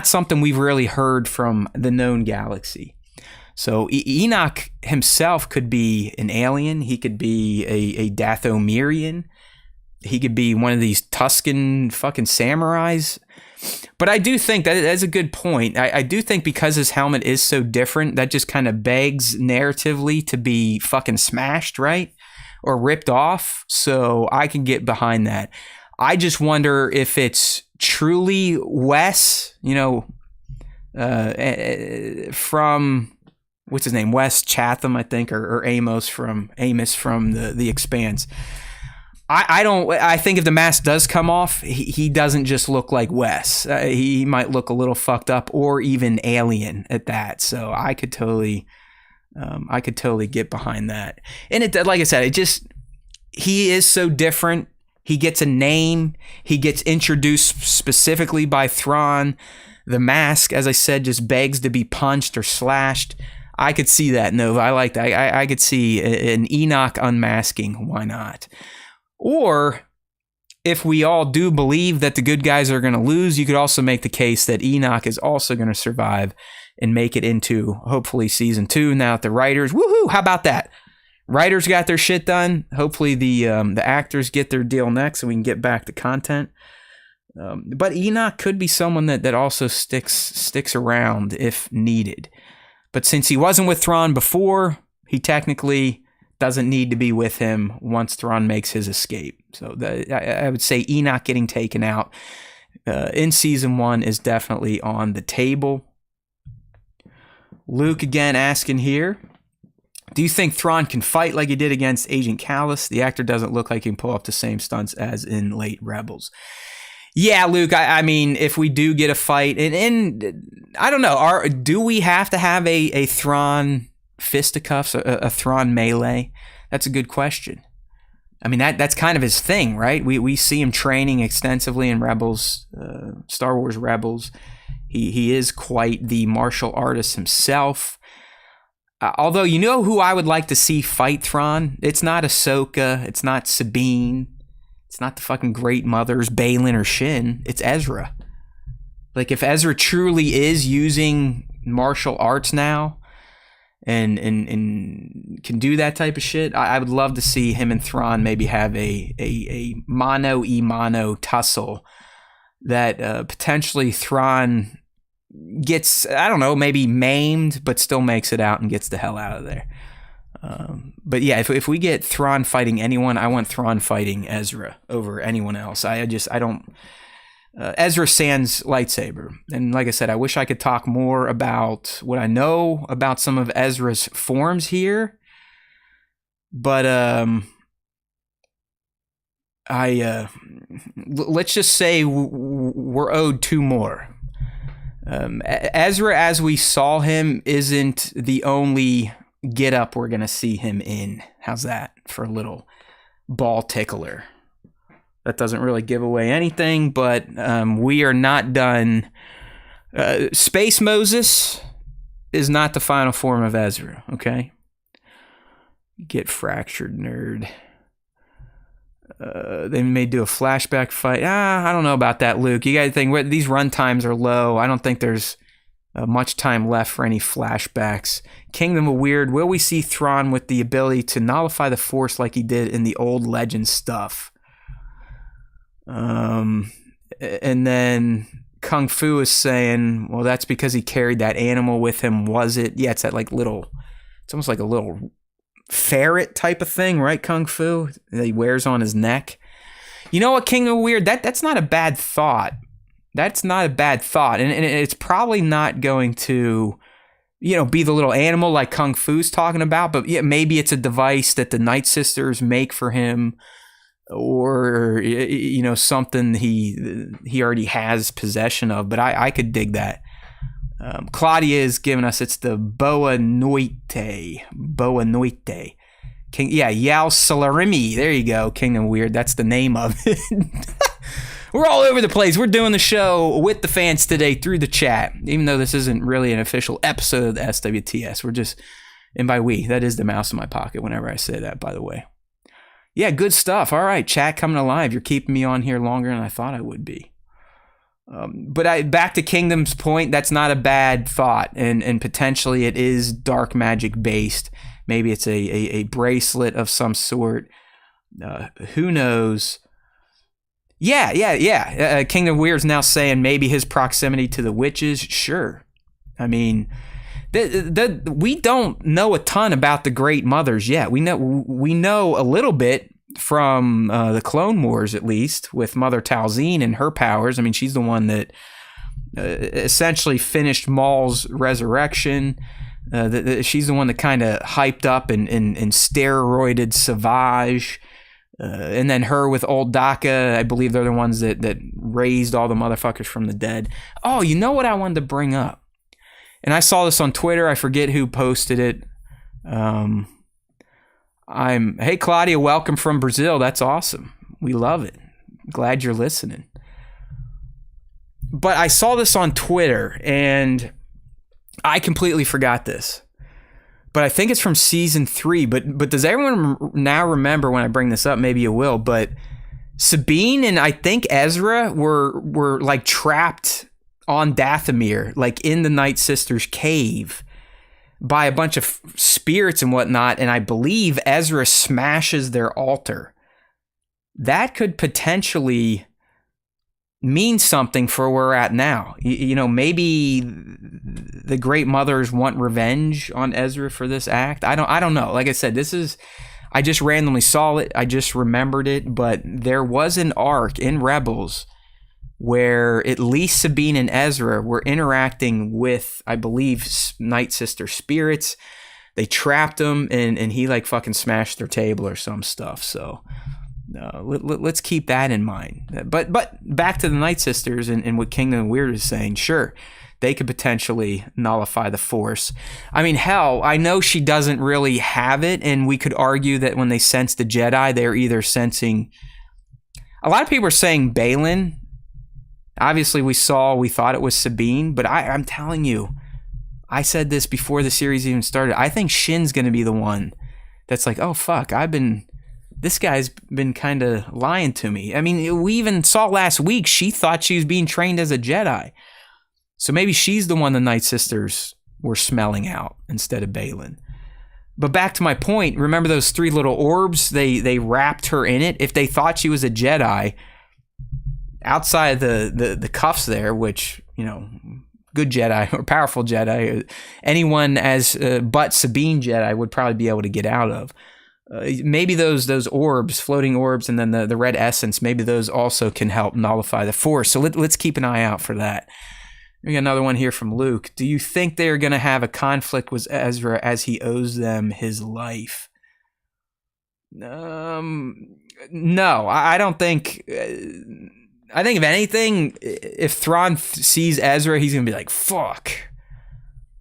something we've really heard from the known galaxy. So Enoch himself could be an alien. He could be a Dathomirian. he could be one of these Tuscan fucking samurais. But I do think that's a good point. I do think because his helmet is so different, that just kind of begs narratively to be fucking smashed, right? Or ripped off. So I can get behind that. I just wonder if it's truly Wes, from, what's his name? Wes Chatham, I think, or Amos from the Expanse. I think if the mask does come off, he doesn't just look like Wes. He might look a little fucked up or even alien at that. So I could totally get behind that. And it, like I said, he is so different. He gets a name. He gets introduced specifically by Thrawn. The mask, as I said, just begs to be punched or slashed. I could see that, Nova. I like that. I could see an Enoch unmasking. Why not? Or if we all do believe that the good guys are going to lose, you could also make the case that Enoch is also going to survive and make it into, hopefully, season 2. Now that the writers, woohoo, how about that? Writers got their shit done. Hopefully the actors get their deal next and we can get back to content. But Enoch could be someone that also sticks around if needed. But since he wasn't with Thrawn before, he technically doesn't need to be with him once Thrawn makes his escape. So I would say Enoch getting taken out in season 1 is definitely on the table. Luke again asking here, do you think Thrawn can fight like he did against Agent Kallus? The actor doesn't look like he can pull off the same stunts as in late Rebels. Yeah, Luke, I mean, if we do get a fight, and I don't know, do we have to have a Thrawn fisticuffs, a Thrawn melee? That's a good question. I mean, that's kind of his thing, right? We see him training extensively in Rebels, Star Wars Rebels. He is quite the martial artist himself. Although, you know who I would like to see fight Thrawn? It's not Ahsoka. It's not Sabine. It's not the fucking Great Mothers, Baylan or Shin. It's Ezra. Like, if Ezra truly is using martial arts now and can do that type of shit, I would love to see him and Thrawn maybe have a mano-a-mano tussle that potentially Thrawn gets, I don't know, maybe maimed, but still makes it out and gets the hell out of there. But yeah, if we get Thrawn fighting anyone, I want Thrawn fighting Ezra over anyone else. I don't. Ezra sans lightsaber, and like I said, I wish I could talk more about what I know about some of Ezra's forms here. But let's just say we're owed 2 more. Ezra, as we saw him, isn't the only get up we're gonna see him in. How's that for a little ball tickler? That doesn't really give away anything, but we are not done. Space Moses is not the final form of Ezra, okay? Get fractured, nerd. They may do a flashback fight. I don't know about that, Luke. You got to think, these run times are low. I don't think there's much time left for any flashbacks. Kingdom of Weird. Will we see Thrawn with the ability to nullify the Force like he did in the old Legend stuff? And then Kung Fu is saying, well, that's because he carried that animal with him, was it? Yeah, it's that like little, it's almost like a little ferret type of thing, right, Kung Fu? That he wears on his neck. You know what, Kingdom of Weird? That's not a bad thought. That's not a bad thought. And it's probably not going to, be the little animal like Kung Fu's talking about, but yeah, maybe it's a device that the Night Sisters make for him, or something he already has possession of. But I could dig that. Claudia is giving us, it's the Boa Noite. Yao Salarimi. There you go. Kingdom Weird. That's the name of it. We're all over the place. We're doing the show with the fans today through the chat, even though this isn't really an official episode of the SWTS. We're just, and by we, that is the mouse in my pocket whenever I say that, by the way. Yeah, good stuff. All right, chat coming alive. You're keeping me on here longer than I thought I would be. But back to Kingdom's point, that's not a bad thought, and potentially it is dark magic based. Maybe it's a bracelet of some sort. Who knows? Yeah. Kingdom Weird's now saying maybe his proximity to the witches. Sure. I mean, we don't know a ton about the Great Mothers yet. We know a little bit from the Clone Wars, at least, with Mother Talzine and her powers. I mean, she's the one that essentially finished Maul's resurrection. She's the one that kind of hyped up and steroided Savage. And then her with Old Daka, I believe they're the ones that raised all the motherfuckers from the dead. Oh, you know what I wanted to bring up? And I saw this on Twitter. I forget who posted it. Hey, Claudia, welcome from Brazil. That's awesome. We love it. Glad you're listening. But I saw this on Twitter, and I completely forgot this. But I think it's from season 3. But does everyone now remember when I bring this up? Maybe you will. But Sabine and I think Ezra were like trapped on Dathomir, like in the Night Sisters' cave, by a bunch of spirits and whatnot. And I believe Ezra smashes their altar. That could potentially mean something for where we're at now. You know, maybe the Great Mothers want revenge on Ezra for this act. I don't know. Like I said, I just randomly saw it. I just remembered it. But there was an arc in Rebels where at least Sabine and Ezra were interacting with, I believe, Night Sister spirits. They trapped them, and he like fucking smashed their table or some stuff. So let's keep that in mind. But back to the Night Sisters and what Kingdom Weird is saying. Sure, they could potentially nullify the Force. I mean, hell, I know she doesn't really have it, and we could argue that when they sense the Jedi, they're either sensing... A lot of people are saying Baylan. Obviously, we thought it was Sabine, but I'm telling you, I said this before the series even started. I think Shin's going to be the one that's like, oh, fuck, this guy's been kind of lying to me. I mean, we even saw last week, she thought she was being trained as a Jedi. So maybe she's the one the Night Sisters were smelling out instead of Baylan. But back to my point, remember those 3 little orbs? They wrapped her in it. If they thought she was a Jedi, outside the cuffs there, which, you know, good Jedi or powerful Jedi, anyone as but Sabine Jedi would probably be able to get out of. Maybe those orbs, floating orbs, and then the red essence, maybe those also can help nullify the Force. So let's keep an eye out for that. We got another one here from Luke. Do you think they're going to have a conflict with Ezra as he owes them his life? No, I don't think... I think if anything, if Thrawn sees Ezra, he's going to be like, fuck.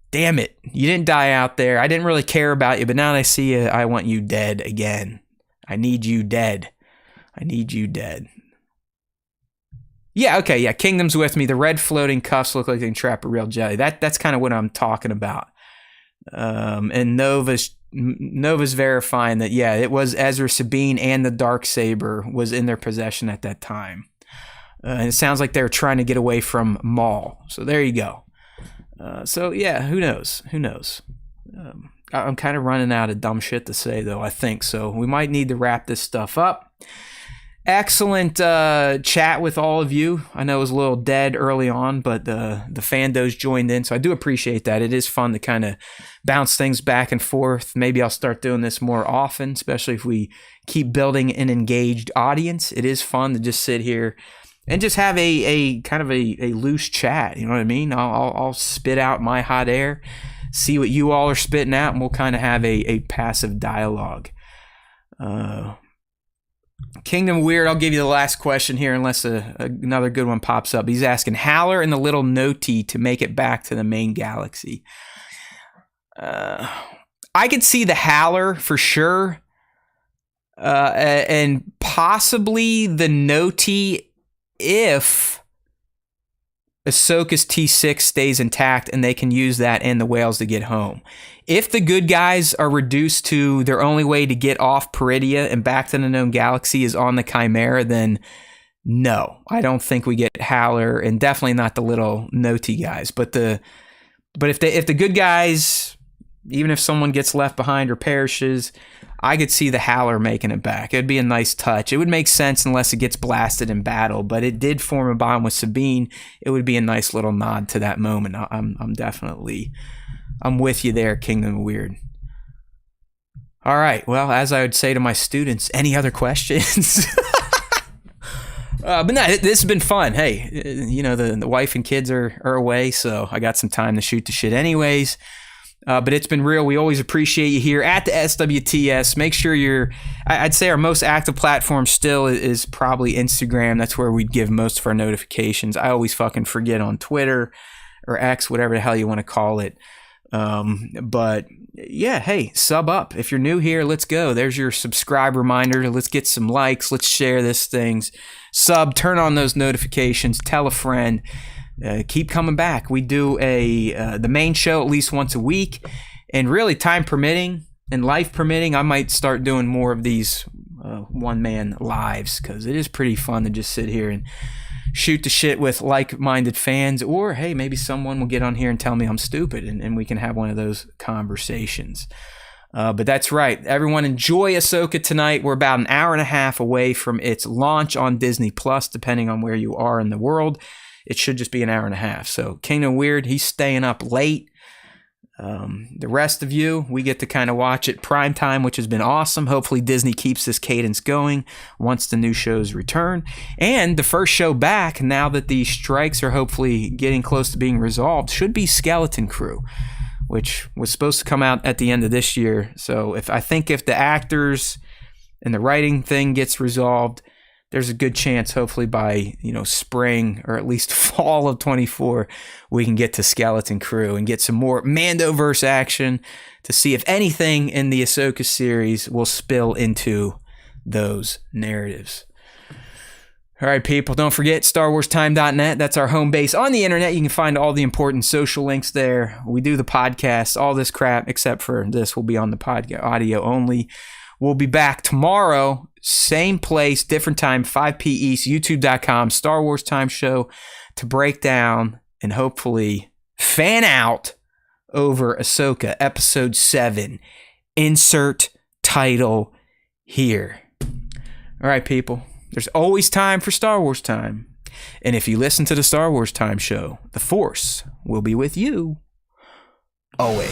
Damn it. You didn't die out there. I didn't really care about you, but now that I see you, I want you dead again. I need you dead. I need you dead. Yeah, okay, yeah. Kingdom's with me. The red floating cuffs look like they can trap a real Jedi. That's kind of what I'm talking about. And Nova's verifying that, yeah, it was Ezra, Sabine, and the Darksaber was in their possession at that time. And it sounds like they're trying to get away from Maul. So there you go. So yeah, who knows? I'm kind of running out of dumb shit to say, though, I think. So we might need to wrap this stuff up. Excellent chat with all of you. I know it was a little dead early on, but the fandos joined in, so I do appreciate that. It is fun to kind of bounce things back and forth. Maybe I'll start doing this more often, especially if we keep building an engaged audience. It is fun to just sit here and just have a kind of a loose chat. You know what I mean? I'll spit out my hot air, see what you all are spitting out, and we'll kind of have a passive dialogue. Kingdom Weird, I'll give you the last question here unless another good one pops up. He's asking, Haller and the little Noti to make it back to the main galaxy. I could see the Haller for sure. And possibly the Noti if Ahsoka's T6 stays intact and they can use that and the whales to get home. If the good guys are reduced to their only way to get off Peridia and back to the known galaxy is on the Chimera, then no, I don't think we get Haller, and definitely not the little Noti guys. But if the good guys, even if someone gets left behind or perishes, I could see the Howler making it back. It'd be a nice touch. It would make sense unless it gets blasted in battle, but it did form a bond with Sabine. It would be a nice little nod to that moment. I'm with you there, Kingdom of Weird. All right. Well, as I would say to my students, any other questions? But no, this has been fun. Hey, the wife and kids are away, so I got some time to shoot the shit anyways. But it's been real. We always appreciate you here at the SWTS. Make sure I'd say our most active platform still is probably Instagram. That's where we'd give most of our notifications. I always fucking forget on Twitter or X, whatever the hell you want to call it. But yeah, hey, sub up. If you're new here, let's go. There's your subscribe reminder. Let's get some likes. Let's share this things. Sub, turn on those notifications. Tell a friend. Keep coming back. We do the main show at least once a week, and really, time permitting and life permitting, I might start doing more of these one-man lives, because it is pretty fun to just sit here and shoot the shit with like-minded fans, or hey, maybe someone will get on here and tell me I'm stupid, and we can have one of those conversations. But that's right. Everyone enjoy Ahsoka tonight. We're about an hour and a half away from its launch on Disney Plus, depending on where you are in the world. It should just be an hour and a half. So Kingdom Weird, he's staying up late. The rest of you, we get to kind of watch it prime time, which has been awesome. Hopefully Disney keeps this cadence going once the new shows return. And the first show back, now that these strikes are hopefully getting close to being resolved, should be Skeleton Crew, which was supposed to come out at the end of this year. So if the actors and the writing thing gets resolved, there's a good chance, hopefully by spring or at least fall of 24, we can get to Skeleton Crew and get some more Mandoverse action to see if anything in the Ahsoka series will spill into those narratives. All right, people, don't forget StarWarsTime.net. That's our home base on the internet. You can find all the important social links there. We do the podcast, all this crap, except for this will be on the podcast, audio only. We'll be back tomorrow, same place, different time, 5 p. East, youtube.com, Star Wars Time Show, to break down and hopefully fan out over Ahsoka, Episode 7. Insert title here. All right, people, there's always time for Star Wars Time. And if you listen to the Star Wars Time Show, the Force will be with you always.